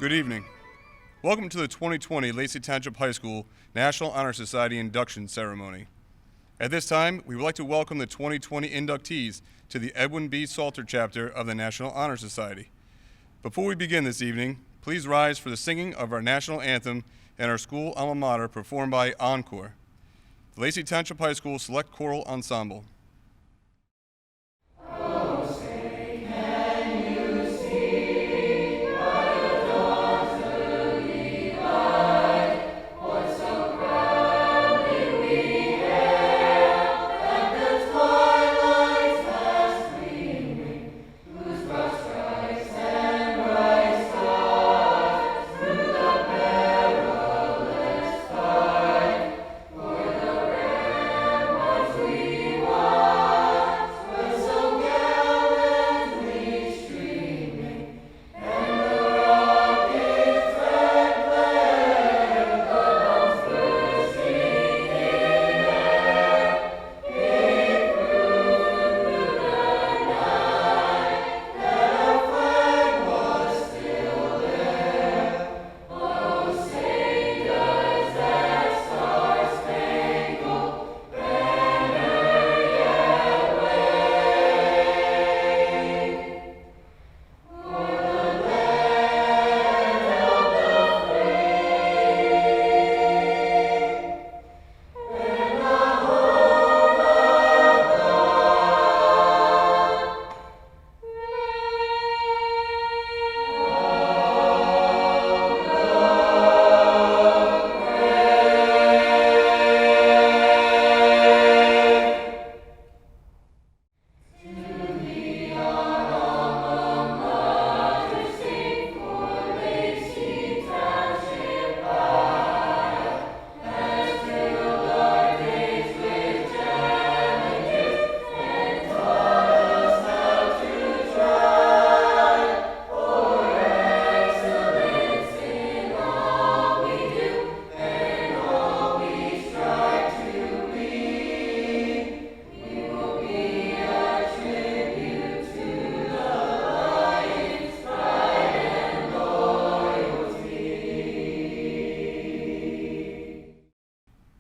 Good evening. Welcome to the 2020 Lacey Township High School National Honor Society Induction Ceremony. At this time, we would like to welcome the 2020 inductees to the Edwin B. Salter chapter of the National Honor Society. Before we begin this evening, please rise for the singing of our national anthem and our school alma mater performed by Encore, the Lacey Township High School Select Choral Ensemble.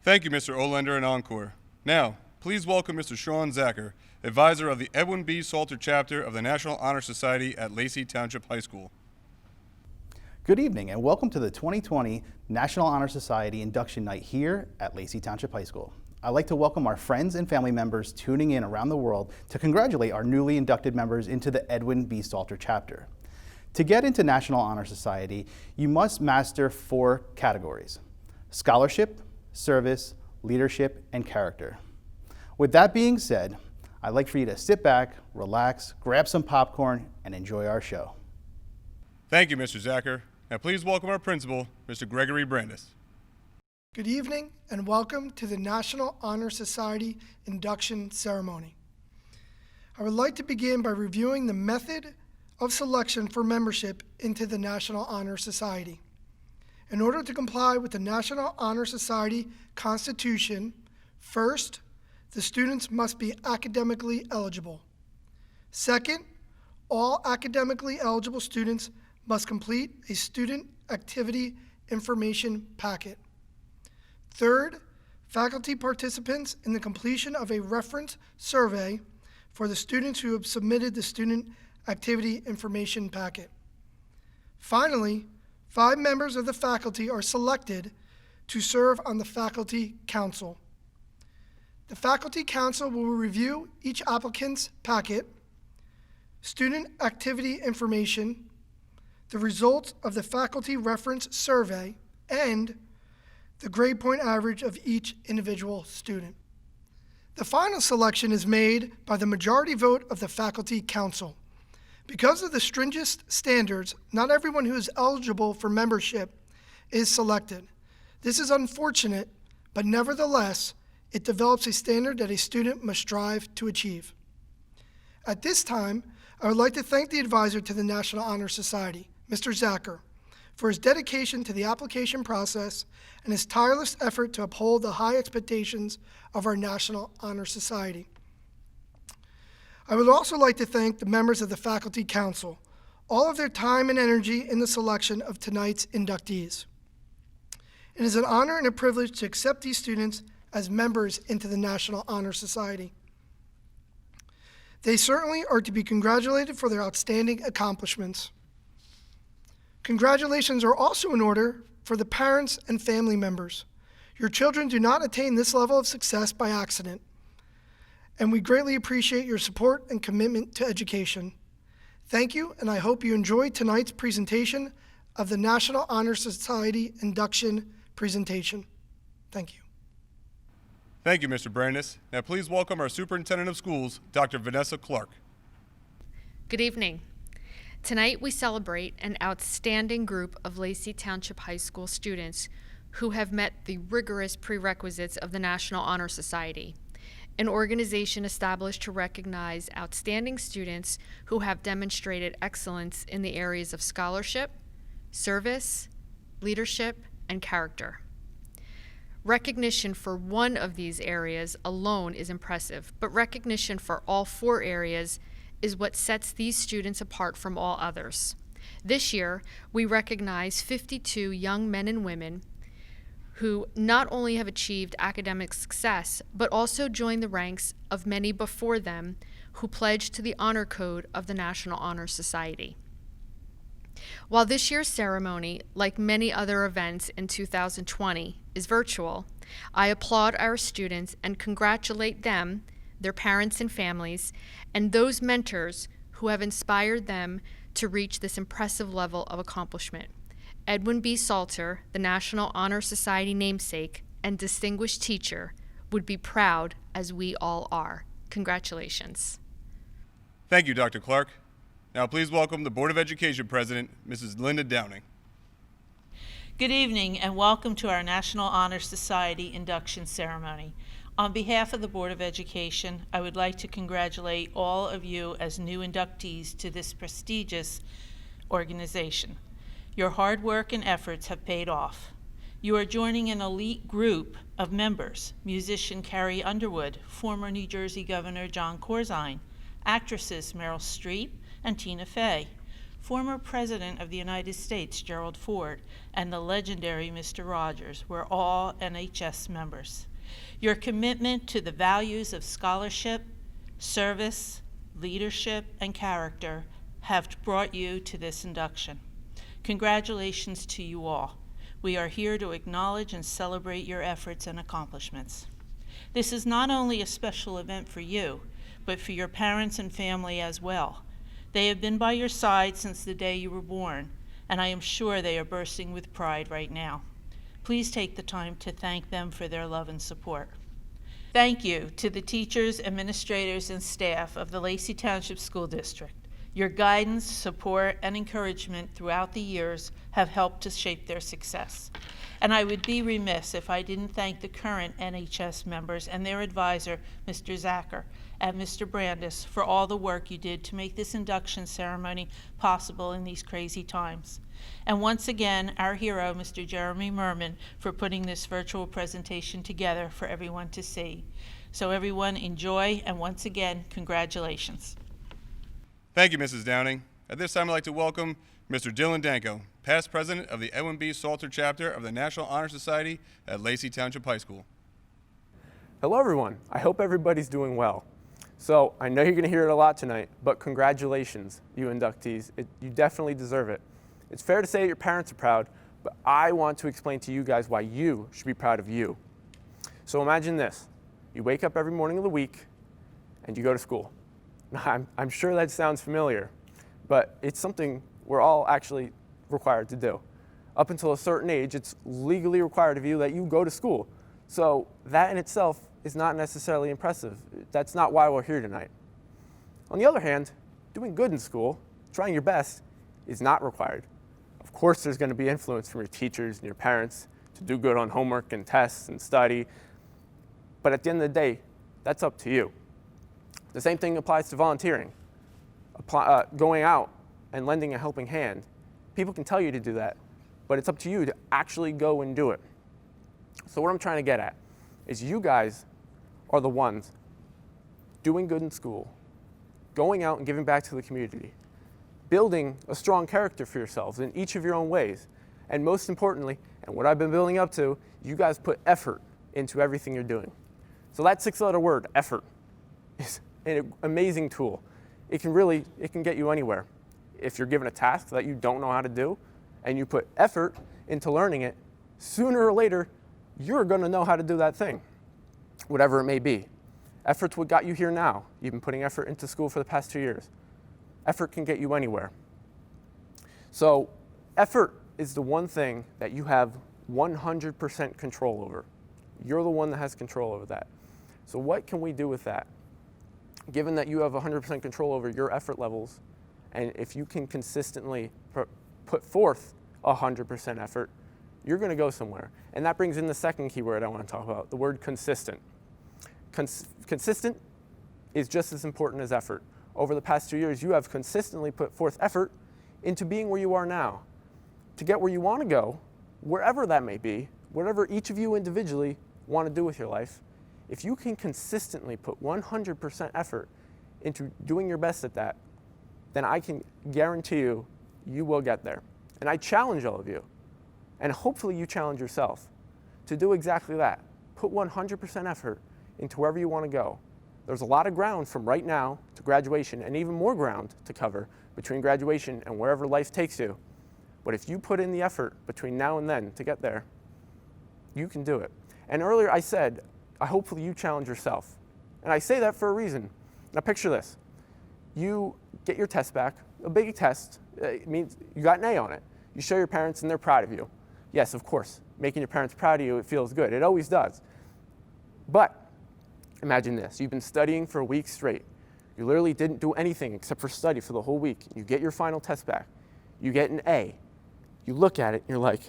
Thank you, Mr. Olender and Encore. Now, please welcome Mr. Sean Zacher, advisor of the Edwin B. Salter chapter of the National Honor Society at Lacey Township High School. Good evening and welcome to the 2020 National Honor Society Induction Night here at Lacey Township High School. I'd like to welcome our friends and family members tuning in around the world to congratulate our newly inducted members into the Edwin B. Salter chapter. To get into National Honor Society, you must master 4 categories: scholarship, service, leadership, and character. With that being said, I'd like for you to sit back, relax, grab some popcorn, and enjoy our show. Thank you, Mr. Zacher. Now please welcome our principal, Mr. Gregory Brandis. Good evening and welcome to the National Honor Society Induction Ceremony. I would like to begin by reviewing the method of selection for membership into the National Honor Society. In order to comply with the National Honor Society Constitution, first, the students must be academically eligible. Second, all academically eligible students must complete a student activity information packet. Third, faculty participants in the completion of a reference survey for the students who have submitted the student activity information packet. Finally, 5 members of the faculty are selected to serve on the Faculty Council. The Faculty Council will review each applicant's packet, student activity information, the results of the faculty reference survey, and the grade point average of each individual student. The final selection is made by the majority vote of the Faculty Council. Because of the stringent standards, not everyone who is eligible for membership is selected. This is unfortunate, but nevertheless, it develops a standard that a student must strive to achieve. At this time, I would like to thank the advisor to the National Honor Society, Mr. Zacher, for his dedication to the application process and his tireless effort to uphold the high expectations of our National Honor Society. I would also like to thank the members of the Faculty Council, all of their time and energy in the selection of tonight's inductees. It is an honor and a privilege to accept these students as members into the National Honor Society. They certainly are to be congratulated for their outstanding accomplishments. Congratulations are also in order for the parents and family members. Your children do not attain this level of success by accident, and we greatly appreciate your support and commitment to education. Thank you, and I hope you enjoyed tonight's presentation of the National Honor Society induction presentation. Thank you. Thank you, Mr. Brandis. Now please welcome our Superintendent of Schools, Dr. Vanessa Clark. Good evening. Tonight we celebrate an outstanding group of Lacey Township High School students who have met the rigorous prerequisites of the National Honor Society, an organization established to recognize outstanding students who have demonstrated excellence in the areas of scholarship, service, leadership, and character. Recognition for one of these areas alone is impressive, but recognition for all 4 areas is what sets these students apart from all others. This year, we recognize 52 young men and women who not only have achieved academic success, but also joined the ranks of many before them who pledged to the honor code of the National Honor Society. While this year's ceremony, like many other events in 2020, is virtual, I applaud our students and congratulate them, their parents and families, and those mentors who have inspired them to reach this impressive level of accomplishment. Edwin B. Salter, the National Honor Society namesake and distinguished teacher, would be proud, as we all are. Congratulations. Thank you, Dr. Clark. Now please welcome the Board of Education President, Mrs. Linda Downing. Good evening and welcome to our National Honor Society induction ceremony. On behalf of the Board of Education, I would like to congratulate all of you as new inductees to this prestigious organization. Your hard work and efforts have paid off. You are joining an elite group of members: musician Carrie Underwood, former New Jersey Governor John Corzine, actresses Meryl Streep and Tina Fey, former President of the United States Gerald Ford, and the legendary Mr. Rogers were all NHS members. Your commitment to the values of scholarship, service, leadership, and character have brought you to this induction. Congratulations to you all. We are here to acknowledge and celebrate your efforts and accomplishments. This is not only a special event for you, but for your parents and family as well. They have been by your side since the day you were born, and I am sure they are bursting with pride right now. Please take the time to thank them for their love and support. Thank you to the teachers, administrators, and staff of the Lacey Township School District. Your guidance, support, and encouragement throughout the years have helped to shape their success. And I would be remiss if I didn't thank the current NHS members and their advisor, Mr. Zacher, and Mr. Brandis, for all the work you did to make this induction ceremony possible in these crazy times. And once again, our hero, Mr. Jeremy Merman, for putting this virtual presentation together for everyone to see. So everyone enjoy, and once again, congratulations. Thank you, Mrs. Downing. At this time, I'd like to welcome Mr. Dylan Danko, past president of the Edwin B. Salter chapter of the National Honor Society at Lacey Township High School. Hello everyone, I hope everybody's doing well. So I know you're going to hear it a lot tonight, but congratulations, you inductees. You definitely deserve it. It's fair to say that your parents are proud, but I want to explain to you guys why you should be proud of you. So imagine this, you wake up every morning of the week and you go to school. Now, I'm sure that sounds familiar, but it's something we're all actually required to do. Up until a certain age, it's legally required of you that you go to school. So that in itself is not necessarily impressive. That's not why we're here tonight. On the other hand, doing good in school, trying your best, is not required. Of course, there's going to be influence from your teachers and your parents to do good on homework and tests and study, but at the end of the day, that's up to you. The same thing applies to volunteering, going out and lending a helping hand. People can tell you to do that, but it's up to you to actually go and do it. So what I'm trying to get at is you guys are the ones doing good in school, going out and giving back to the community. building a strong character for yourselves in each of your own ways. And most importantly, and what I've been building up to, you guys put effort into everything you're doing. So that 6-letter word, effort, is an amazing tool. It can get you anywhere. If you're given a task that you don't know how to do, and you put effort into learning it, sooner or later, you're gonna know how to do that thing, whatever it may be. Effort's what got you here now. You've been putting effort into school for the past 2 years. Effort can get you anywhere. So effort is the one thing that you have 100% control over. You're the one that has control over that. So what can we do with that? Given that you have 100% control over your effort levels, and if you can consistently put forth 100% effort, you're going to go somewhere. And that brings in the second key word I want to talk about, the word consistent. Consistent is just as important as effort. Over the past 2 years, you have consistently put forth effort into being where you are now. To get where you want to go, wherever that may be, whatever each of you individually want to do with your life, if you can consistently put 100% effort into doing your best at that, then I can guarantee you, you will get there. And I challenge all of you, and hopefully you challenge yourself, to do exactly that. Put 100% effort into wherever you want to go. There's a lot of ground from right now to graduation, and even more ground to cover between graduation and wherever life takes you. But if you put in the effort between now and then to get there, you can do it. And earlier I said, hopefully you challenge yourself. And I say that for a reason. Now picture this. You get your test back, a big test, it means you got an A on it. You show your parents and they're proud of you. Yes, of course, making your parents proud of you, it feels good. It always does. But imagine this, you've been studying for a week straight. You literally didn't do anything except for study for the whole week. You get your final test back. You get an A. You look at it and you're like,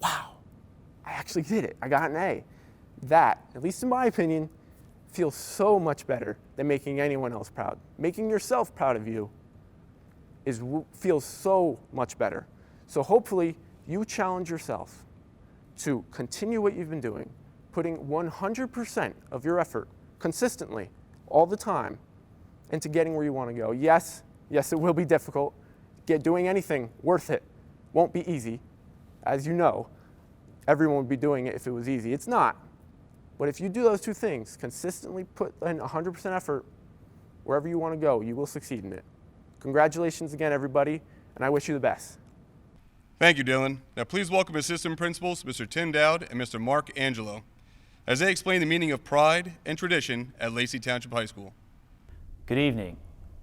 wow, I actually did it. I got an A. That, at least in my opinion, feels so much better than making anyone else proud. Making yourself proud of you feels so much better. So hopefully you challenge yourself to continue what you've been doing, putting 100% of your effort consistently all the time into getting where you want to go. Yes, it will be difficult. Doing anything worth it won't be easy. As you know, everyone would be doing it if it was easy. It's not. But if you do those two things, consistently put in 100% effort wherever you want to go, you will succeed in it. Congratulations again, everybody, and I wish you the best. Thank you, Dylan. Now please welcome Assistant Principals Mr. Tim Dowd and Mr. Mark Angelo as they explain the meaning of pride and tradition at Lacey Township High School. Good evening.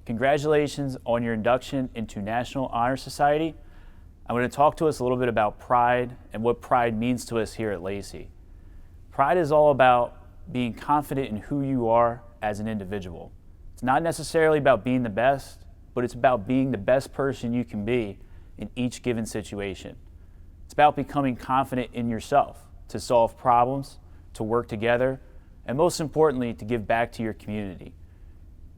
Congratulations on your induction into National Honor Society. I'm going to talk to us a little bit about pride and what pride means to us here at Lacey. Pride is all about being confident in who you are as an individual. It's not necessarily about being the best, but it's about being the best person you can be in each given situation. It's about becoming confident in yourself to solve problems, to work together, and most importantly, to give back to your community.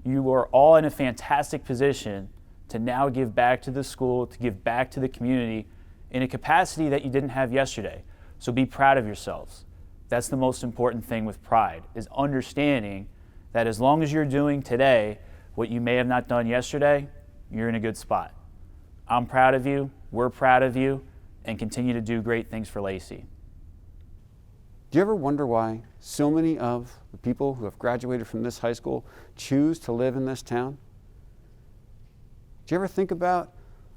You are all in a fantastic position to now give back to the school, to give back to the community in a capacity that you didn't have yesterday. So be proud of yourselves. That's the most important thing with pride, is understanding that as long as you're doing today what you may have not done yesterday, you're in a good spot. I'm proud of you, we're proud of you, and continue to do great things for Lacey. Do you ever wonder why so many of the people who have graduated from this high school choose to live in this town? Do you ever think about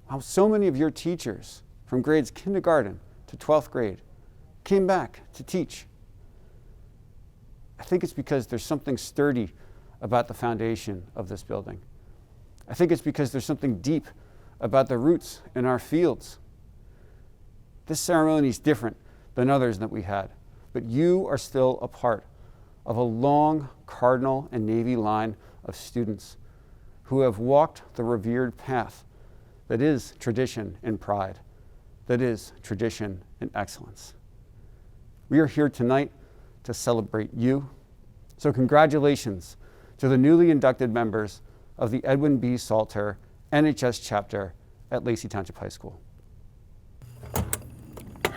how so many of your teachers from grades kindergarten to 12th grade came back to teach? I think it's because there's something sturdy about the foundation of this building. I think it's because there's something deep about the roots in our fields. This ceremony is different than others that we had, but you are still a part of a long Cardinal and Navy line of students who have walked the revered path that is tradition and pride, that is tradition and excellence. We are here tonight to celebrate you. So congratulations to the newly inducted members of the Edwin B. Salter NHS chapter at Lacey Township High School.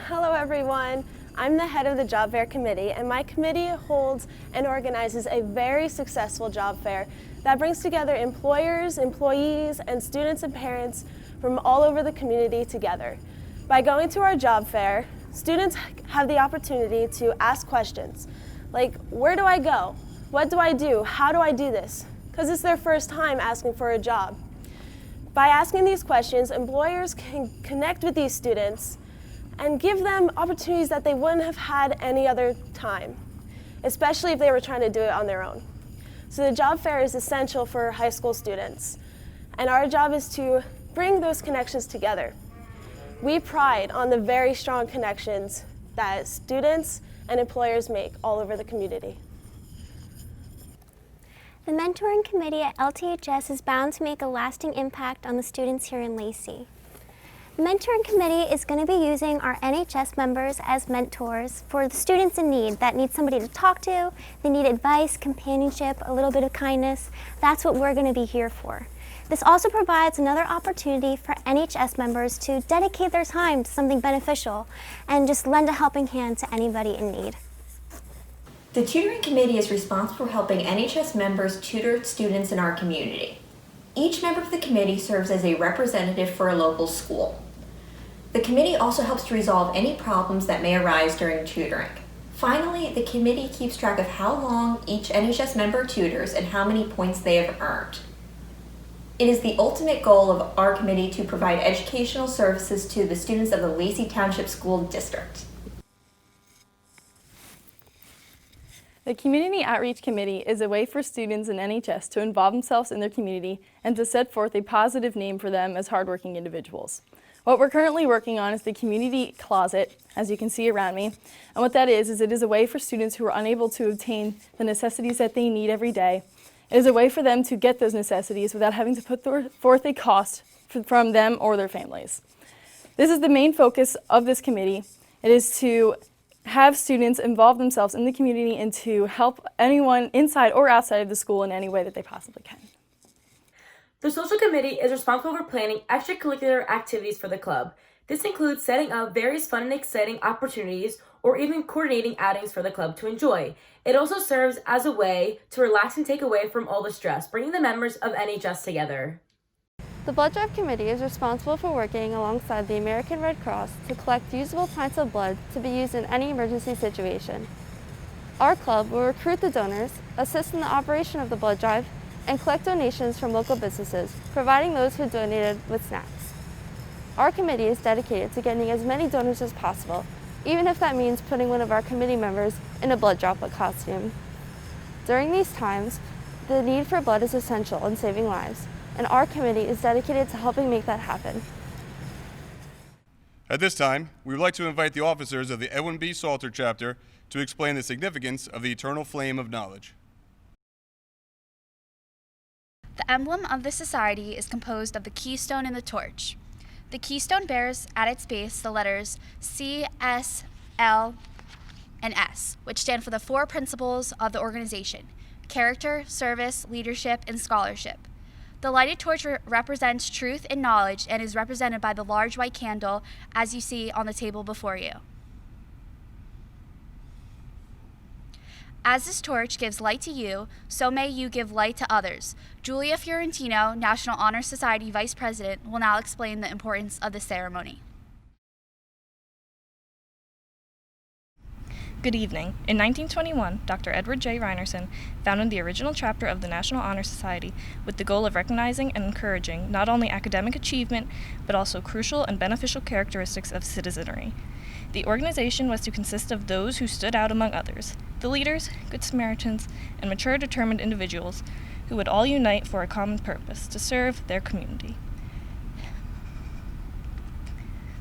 Hello everyone. I'm the head of the job fair committee, and my committee holds and organizes a very successful job fair that brings together employers, employees, and students and parents from all over the community together. By going to our job fair, students have the opportunity to ask questions like, where do I go? What do I do? How do I do this? Because it's their first time asking for a job. By asking these questions, employers can connect with these students and give them opportunities that they wouldn't have had any other time, especially if they were trying to do it on their own. So the job fair is essential for high school students, and our job is to bring those connections together. We pride on the very strong connections that students and employers make all over the community. The mentoring committee at LTHS is bound to make a lasting impact on the students here in Lacey. The mentoring committee is going to be using our NHS members as mentors for the students in need that need somebody to talk to, they need advice, companionship, a little bit of kindness. That's what we're going to be here for. This also provides another opportunity for NHS members to dedicate their time to something beneficial and just lend a helping hand to anybody in need. The tutoring committee is responsible for helping NHS members tutor students in our community. Each member of the committee serves as a representative for a local school. The committee also helps to resolve any problems that may arise during tutoring. Finally, the committee keeps track of how long each NHS member tutors and how many points they have earned. It is the ultimate goal of our committee to provide educational services to the students of the Lacey Township School District. The Community Outreach Committee is a way for students in NHS to involve themselves in their community and to set forth a positive name for them as hardworking individuals. What we're currently working on is the Community Closet, as you can see around me. And what that is it is a way for students who are unable to obtain the necessities that they need every day. It is a way for them to get those necessities without having to put forth a cost from them or their families. This is the main focus of this committee. It is to have students involve themselves in the community and to help anyone inside or outside of the school in any way that they possibly can. The social committee is responsible for planning extracurricular activities for the club. This includes setting up various fun and exciting opportunities or even coordinating outings for the club to enjoy. It also serves as a way to relax and take away from all the stress, bringing the members of NHS together. The Blood Drive Committee is responsible for working alongside the American Red Cross to collect usable pints of blood to be used in any emergency situation. Our club will recruit the donors, assist in the operation of the blood drive, and collect donations from local businesses, providing those who donated with snacks. Our committee is dedicated to getting as many donors as possible, even if that means putting one of our committee members in a blood droplet costume. During these times, the need for blood is essential in saving lives, and our committee is dedicated to helping make that happen. At this time, we would like to invite the officers of the Edwin B. Salter chapter to explain the significance of the eternal flame of knowledge. The emblem of the society is composed of the keystone and the torch. The keystone bears at its base the letters C, S, L, and S, which stand for the four principles of the organization: character, service, leadership, and scholarship. The lighted torch represents truth and knowledge and is represented by the large white candle as you see on the table before you. As this torch gives light to you, so may you give light to others. Julia Fiorentino, National Honor Society Vice President, will now explain the importance of the ceremony. Good evening. In 1921, Dr. Edward J. Reinerson founded the original chapter of the National Honor Society with the goal of recognizing and encouraging not only academic achievement, but also crucial and beneficial characteristics of citizenry. The organization was to consist of those who stood out among others, the leaders, good Samaritans, and mature, determined individuals who would all unite for a common purpose, to serve their community.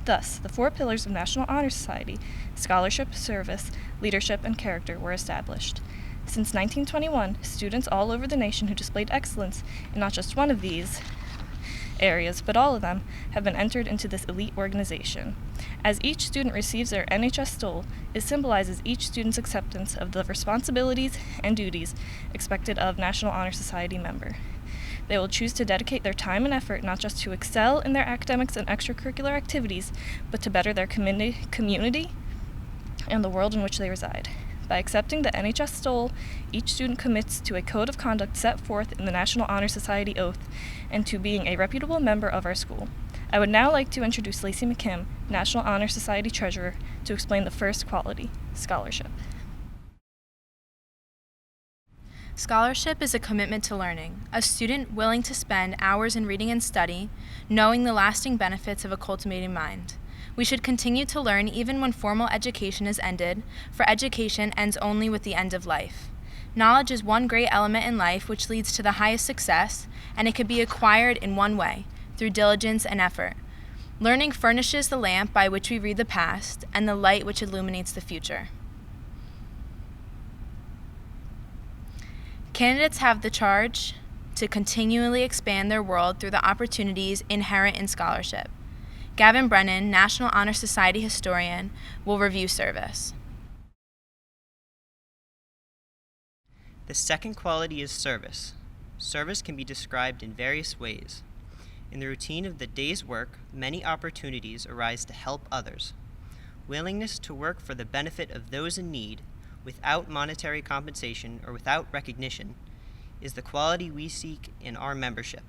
Thus, the four pillars of National Honor Society, scholarship, service, leadership, and character, were established. Since 1921, students all over the nation who displayed excellence in not just one of these areas, but all of them, have been entered into this elite organization. As each student receives their NHS stole, it symbolizes each student's acceptance of the responsibilities and duties expected of National Honor Society member. They will choose to dedicate their time and effort not just to excel in their academics and extracurricular activities, but to better their community, and the world in which they reside. By accepting the NHS stole, each student commits to a code of conduct set forth in the National Honor Society oath and to being a reputable member of our school. I would now like to introduce Lacey McKim, National Honor Society Treasurer, to explain the first quality, scholarship. Scholarship is a commitment to learning, a student willing to spend hours in reading and study, knowing the lasting benefits of a cultivating mind. We should continue to learn even when formal education is ended, for education ends only with the end of life. Knowledge is one great element in life which leads to the highest success, and it can be acquired in one way, through diligence and effort. Learning furnishes the lamp by which we read the past, and the light which illuminates the future. Candidates have the charge to continually expand their world through the opportunities inherent in scholarship. Gavin Brennan, National Honor Society historian, will review service. The second quality is service. Service can be described in various ways. In the routine of the day's work, many opportunities arise to help others. Willingness to work for the benefit of those in need, without monetary compensation or without recognition, is the quality we seek in our membership.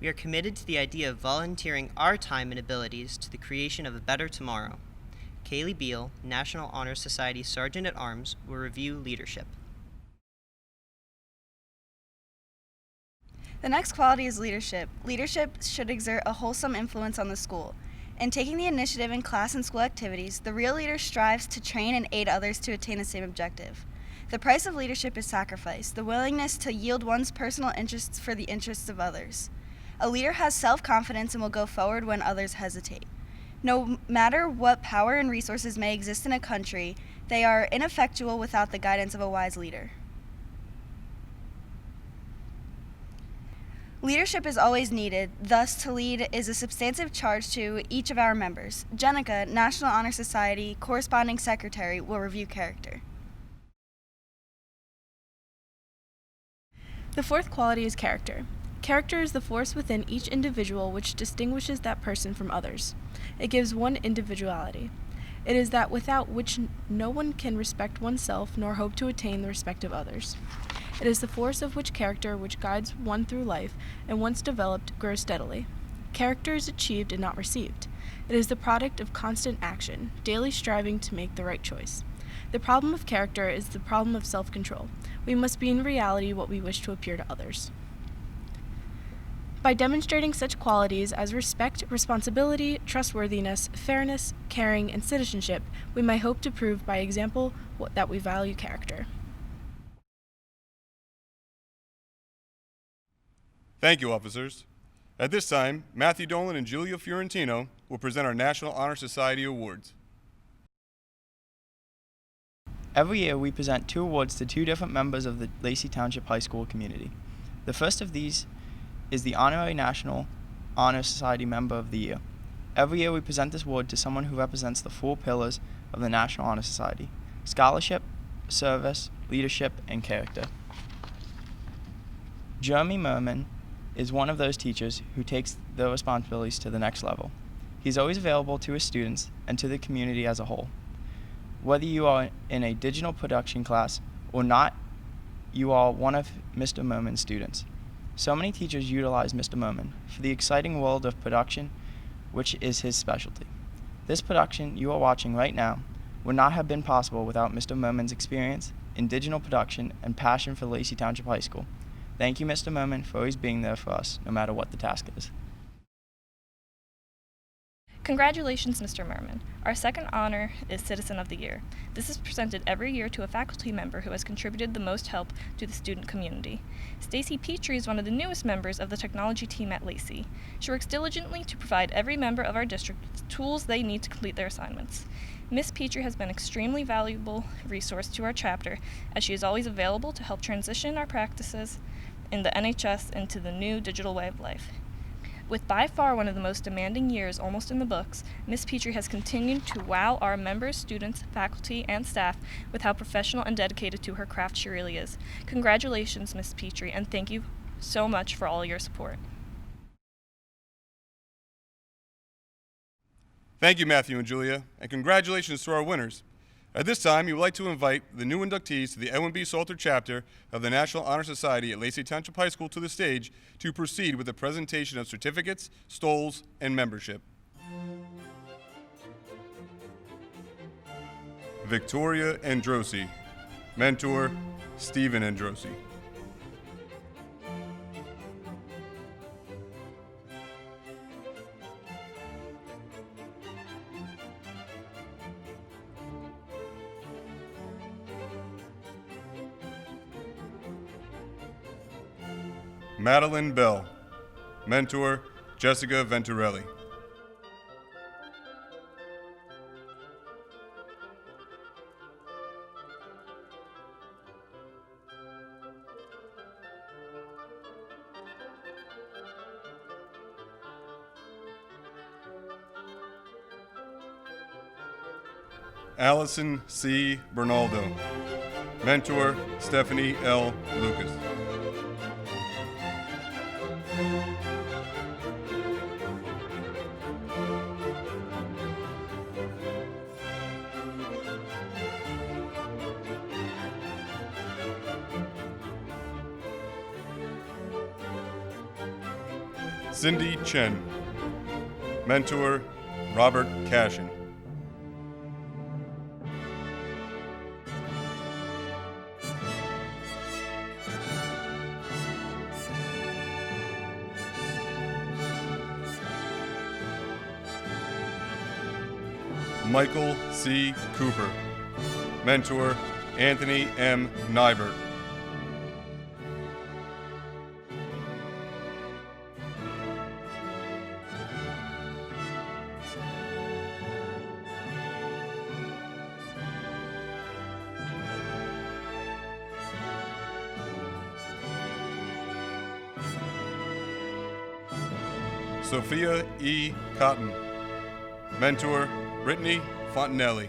We are committed to the idea of volunteering our time and abilities to the creation of a better tomorrow. Kaylee Beal, National Honor Society Sergeant at Arms, will review leadership. The next quality is leadership. Leadership should exert a wholesome influence on the school. In taking the initiative in class and school activities, the real leader strives to train and aid others to attain the same objective. The price of leadership is sacrifice, the willingness to yield one's personal interests for the interests of others. A leader has self-confidence and will go forward when others hesitate. No matter what power and resources may exist in a country, they are ineffectual without the guidance of a wise leader. Leadership is always needed, thus to lead is a substantive charge to each of our members. Jenica, National Honor Society Corresponding Secretary, will review character. The fourth quality is character. Character is the force within each individual which distinguishes that person from others. It gives one individuality. It is that without which no one can respect oneself nor hope to attain the respect of others. It is the force of which character which guides one through life, and once developed, grows steadily. Character is achieved and not received. It is the product of constant action, daily striving to make the right choice. The problem of character is the problem of self-control. We must be in reality what we wish to appear to others. By demonstrating such qualities as respect, responsibility, trustworthiness, fairness, caring, and citizenship, we may hope to prove by example that we value character. Thank you, officers. At this time, Matthew Dolan and Julia Fiorentino will present our National Honor Society awards. Every year, we present 2 awards to 2 different members of the Lacey Township High School community. The first of these is the Honorary National Honor Society Member of the Year. Every year, we present this award to someone who represents the 4 pillars of the National Honor Society: scholarship, service, leadership, and character. Jeremy Merman is one of those teachers who takes their responsibilities to the next level. He's always available to his students and to the community as a whole. Whether you are in a digital production class or not, you are one of Mr. Merman's students. So many teachers utilize Mr. Merman for the exciting world of production, which is his specialty. This production you are watching right now would not have been possible without Mr. Merman's experience in digital production and passion for Lacey Township High School. Thank you, Mr. Merman, for always being there for us, no matter what the task is. Congratulations, Mr. Merman. Our second honor is Citizen of the Year. This is presented every year to a faculty member who has contributed the most help to the student community. Stacy Petrie is one of the newest members of the technology team at Lacey. She works diligently to provide every member of our district with the tools they need to complete their assignments. Ms. Petrie has been an extremely valuable resource to our chapter, as she is always available to help transition our practices in the NHS into the new digital way of life. With by far one of the most demanding years almost in the books, Ms. Petrie has continued to wow our members, students, faculty, and staff with how professional and dedicated to her craft she really is. Congratulations, Ms. Petrie, and thank you so much for all your support. Thank you, Matthew and Julia, and congratulations to our winners. At this time, we would like to invite the new inductees to the Edwin B. Salter chapter of the National Honor Society at Lacey Township High School to the stage to proceed with the presentation of certificates, stoles, and membership. Victoria Androsi, mentor Stephen Androsi. Madeline Bell, mentor Jessica Venturelli. Allison C. Bernaldo, mentor Stephanie L. Lucas. Cindy Chen, mentor Robert Cashin. Michael C. Cooper, mentor Anthony M. Nybert. Sophia E. Cotton, mentor Brittany Fontanelli.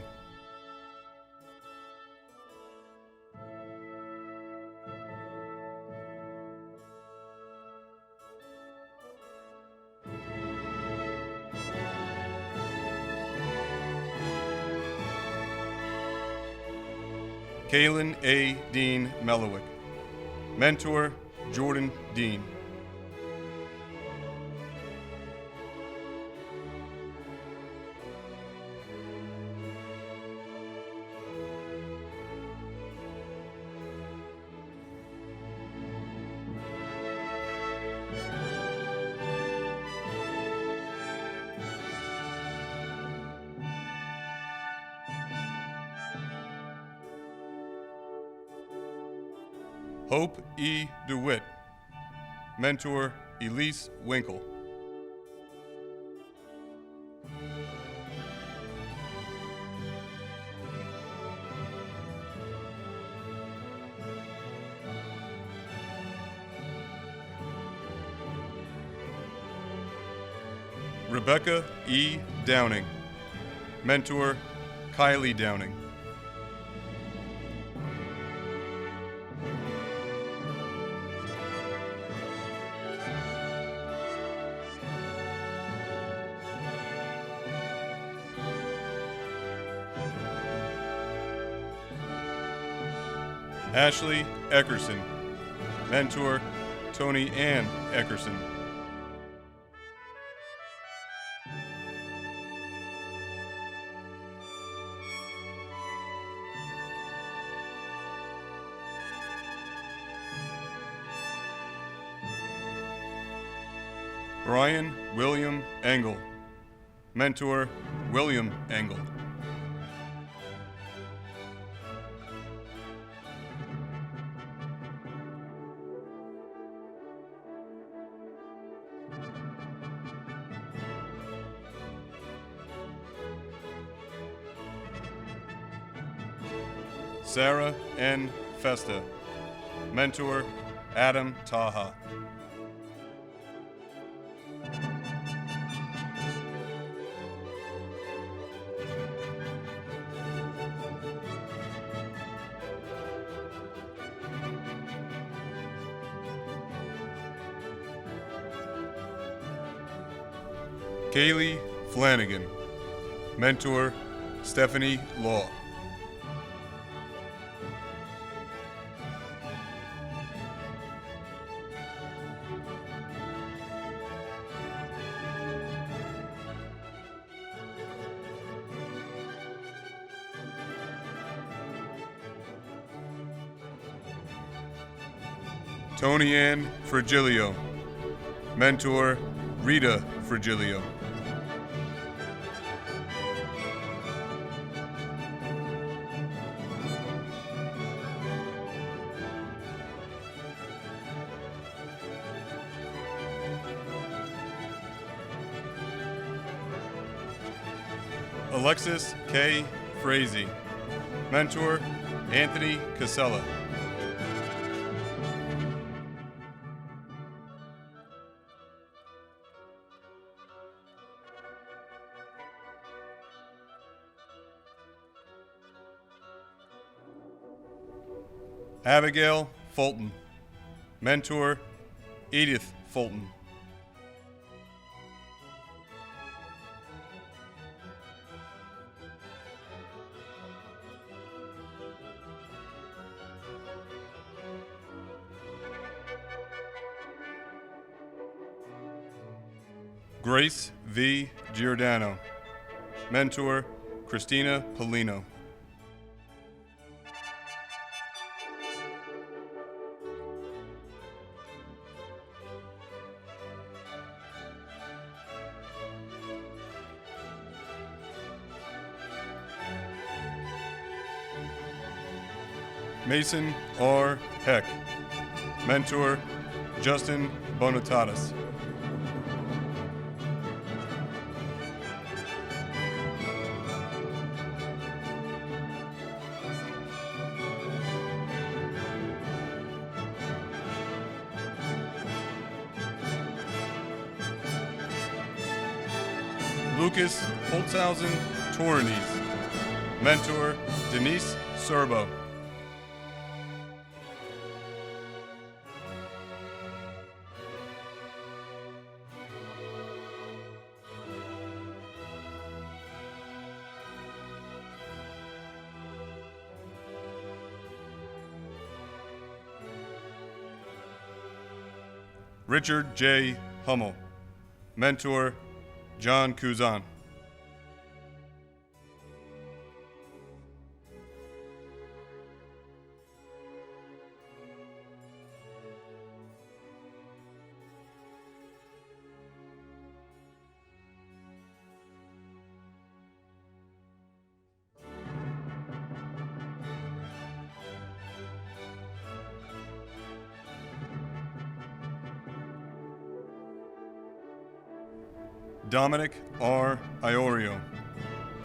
Kaylin A. Dean Melowick, mentor Jordan Dean. Hope E. DeWitt, mentor Elise Winkle. Rebecca E. Downing, mentor Kylie Downing. Ashley Eckerson, mentor Tony Ann Eckerson. Brian William Engel, mentor William Engel. Sarah N. Festa, mentor Adam Taha. Kaylee Flanagan, Mentor, Stephanie Law. Tony Ann Frigilio. Mentor, Rita Frigilio. Alexis K. Frazee. Mentor, Anthony Casella. Abigail Fulton. Mentor, Edith Fulton. Grace V. Giordano. Mentor, Christina Polino. Mason R. Heck. Mentor, Justin Bonitatis. Lucas Holtzhausen Torinese. Mentor, Denise Serbo. Richard J. Hummel. Mentor, John Kuzan. Dominic R. Iorio.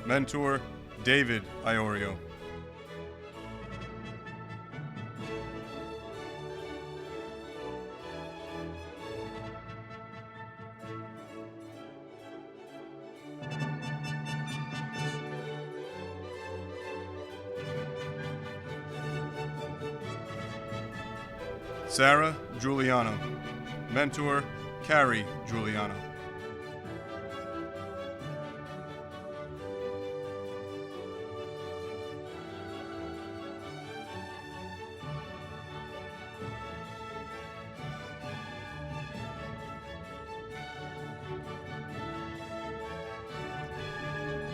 Mentor, David Iorio. Sarah Giuliano. Mentor, Carrie Giuliano.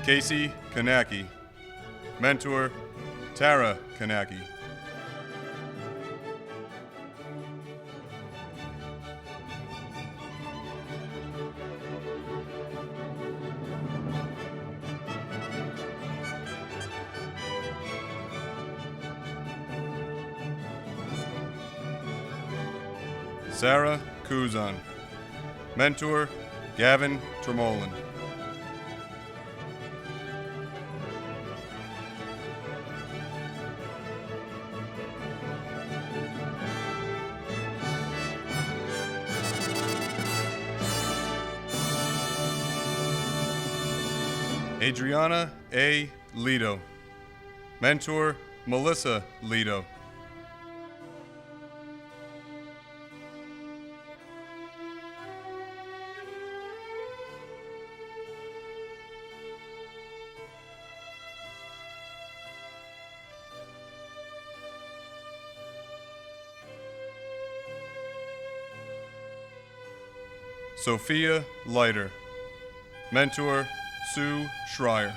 Casey Kanaki. Mentor, Tara Kanaki. Sarah Kuzan. Mentor, Gavin Tremolin. Adriana A. Lido. Mentor, Melissa Lido. Sophia Leiter. Mentor, Sue Schreier.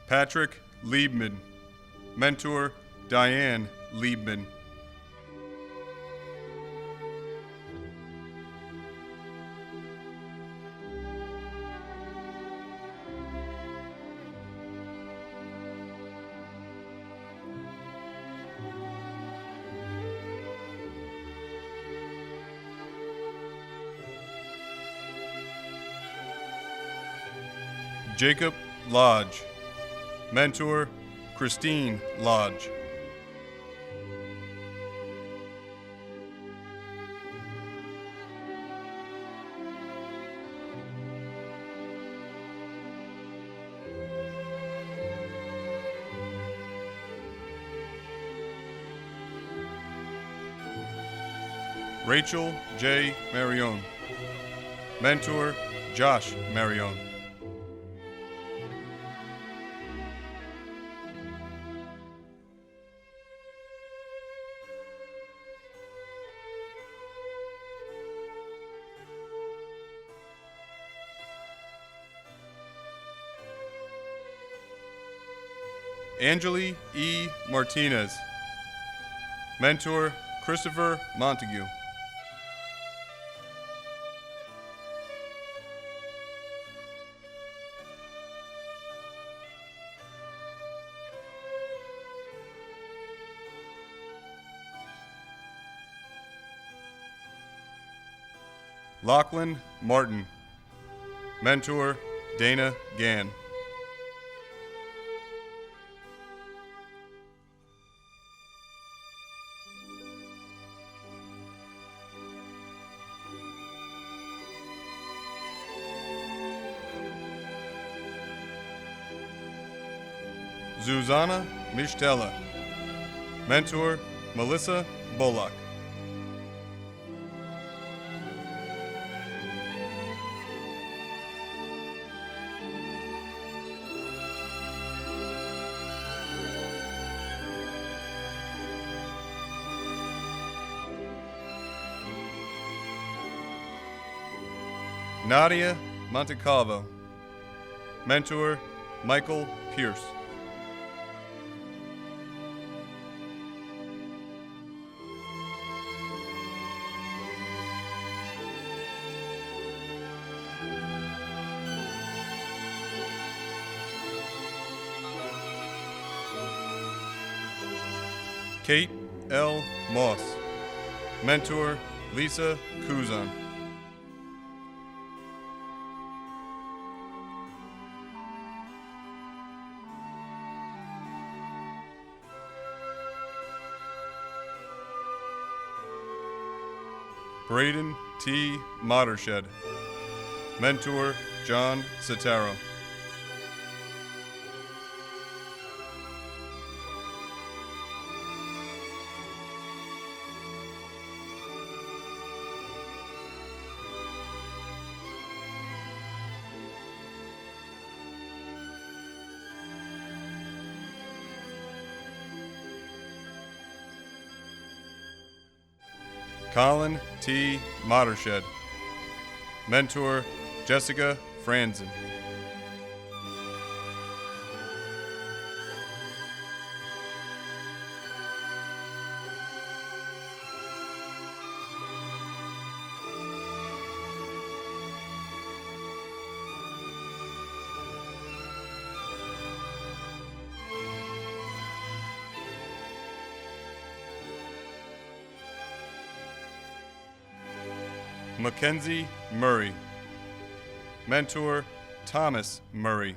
Patrick Liebman. Mentor, Diane Liebman. Jacob Lodge. Mentor, Christine Lodge. Rachel J. Marion. Mentor, Josh Marion. Angeli E. Martinez. Mentor, Christopher Montague. Lachlan Martin. Mentor, Dana Gann. Zuzana Mishtela. Mentor, Melissa Bullock. Nadia Montecalvo. Mentor, Michael Pierce. Kate L. Moss. Mentor, Lisa Kuzan. Braden T. Mottershed. Mentor, John Sotero. Colin T. Mottershed. Mentor, Jessica Franzen. Mackenzie Murray. Mentor, Thomas Murray.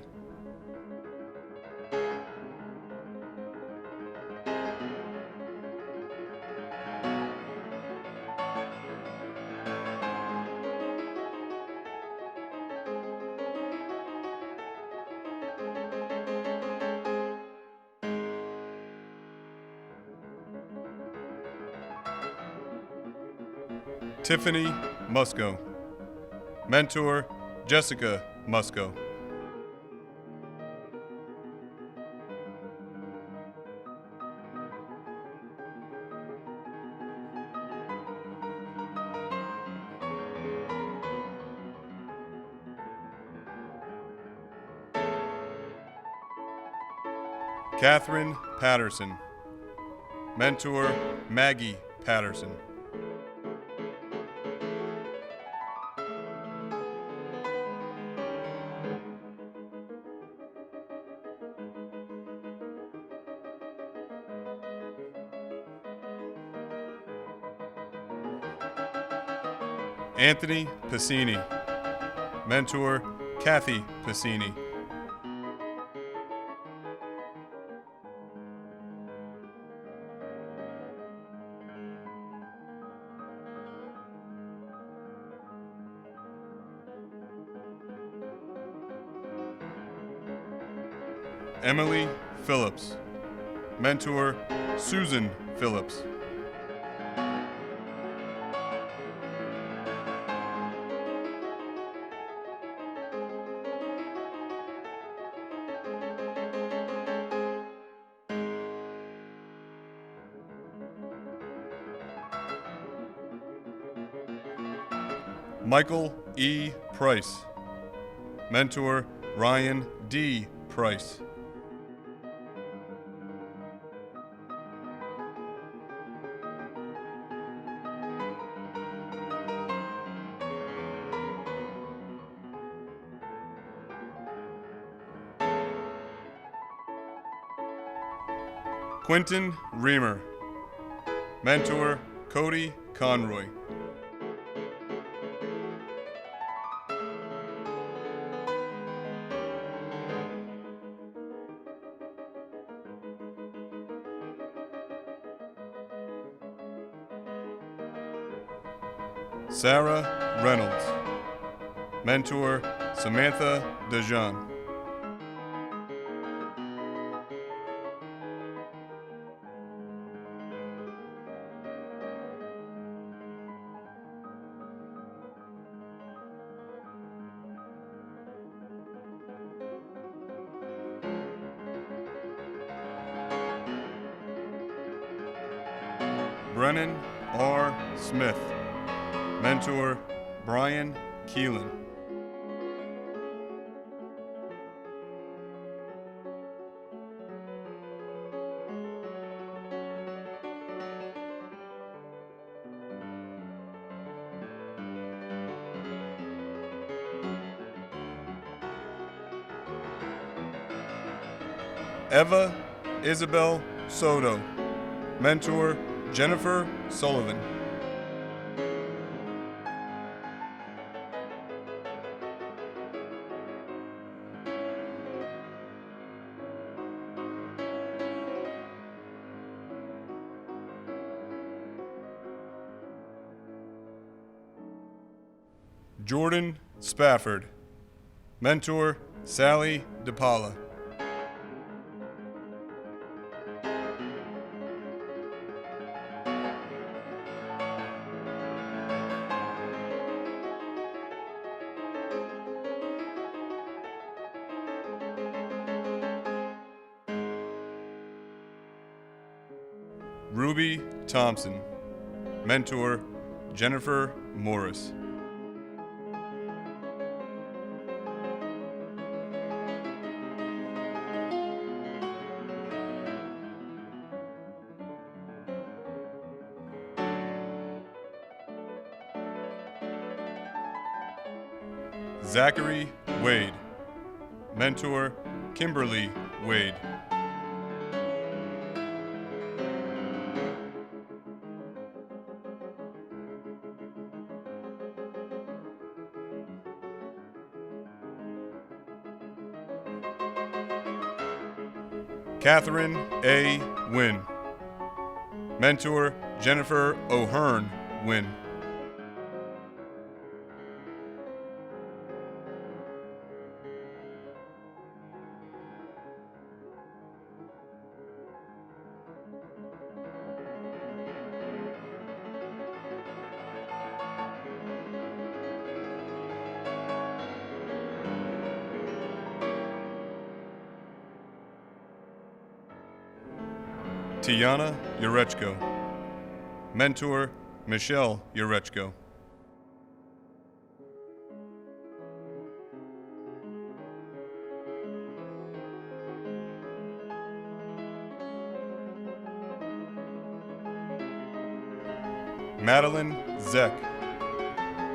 Tiffany Musco. Mentor, Jessica Musco. Catherine Patterson. Mentor, Maggie Patterson. Anthony Pacini. Mentor, Kathy Pacini. Emily Phillips. Mentor, Susan Phillips. Michael E. Price. Mentor, Ryan D. Price. Quentin Reamer. Mentor, Cody Conroy. Sarah Reynolds. Mentor, Samantha DeJean. Brennan R. Smith. Mentor, Brian Keelan. Eva Isabel Soto. Mentor, Jennifer Sullivan. Jordan Spafford. Mentor, Sally DePaula. Ruby Thompson. Mentor, Jennifer Morris. Zachary Wade. Mentor, Kimberly Wade. Catherine A. Wynn. Mentor, Jennifer O'Hearn Wynn. Tiana Urechko. Mentor, Michelle Urechko. Madeline Zeck.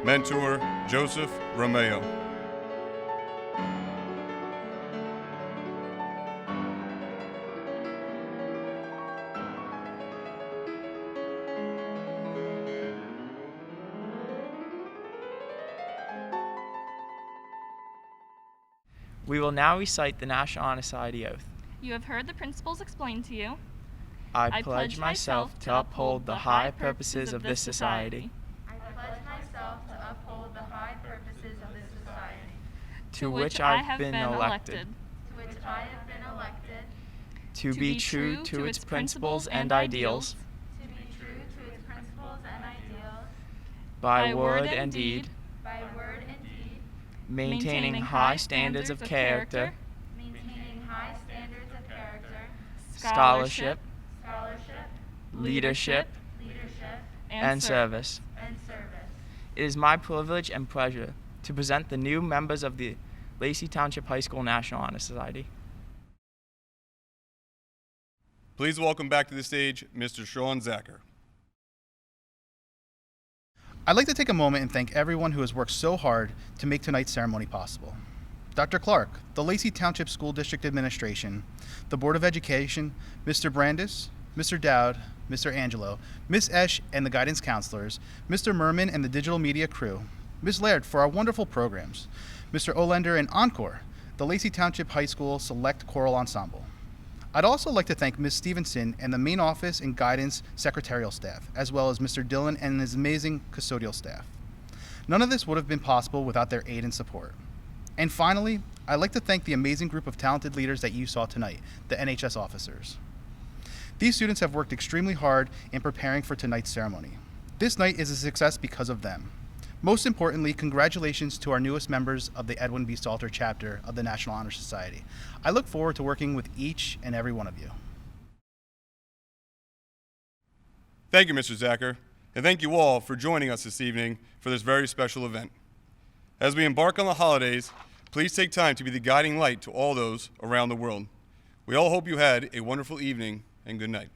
Mentor, Joseph Romeo. We will now recite the National Honor Society oath. You have heard the principles explained to you. I pledge myself to uphold the high purposes of this society, I pledge myself to uphold the high purposes of this society, to which I have been elected, to which I have been elected, to be true to its principles and ideals, to be true to its principles and ideals, by word and deed, by word and deed, maintaining high standards of character, maintaining high standards of character, scholarship, leadership, leadership, and service. It is my privilege and pleasure to present the new members of the Lacey Township High School National Honor Society. Please welcome back to the stage Mr. Sean Zacher. I'd like to take a moment and thank everyone who has worked so hard to make tonight's ceremony possible. Dr. Clark, the Lacey Township School District Administration, the Board of Education, Mr. Brandis, Mr. Dowd, Mr. Angelo, Ms. Esch and the guidance counselors, Mr. Merman and the digital media crew, Ms. Laird for our wonderful programs, Mr. Olender and Encore, the Lacey Township High School Select Choral Ensemble. I'd also like to thank Ms. Stevenson and the main office and guidance secretarial staff, as well as Mr. Dillon and his amazing custodial staff. None of this would have been possible without their aid and support. And finally, I'd like to thank the amazing group of talented leaders that you saw tonight, the NHS officers. These students have worked extremely hard in preparing for tonight's ceremony. This night is a success because of them. Most importantly, congratulations to our newest members of the Edwin B. Salter chapter of the National Honor Society. I look forward to working with each and every one of you. Thank you, Mr. Zacher, and thank you all for joining us this evening for this very special event. As we embark on the holidays, please take time to be the guiding light to all those around the world. We all hope you had a wonderful evening, and good night.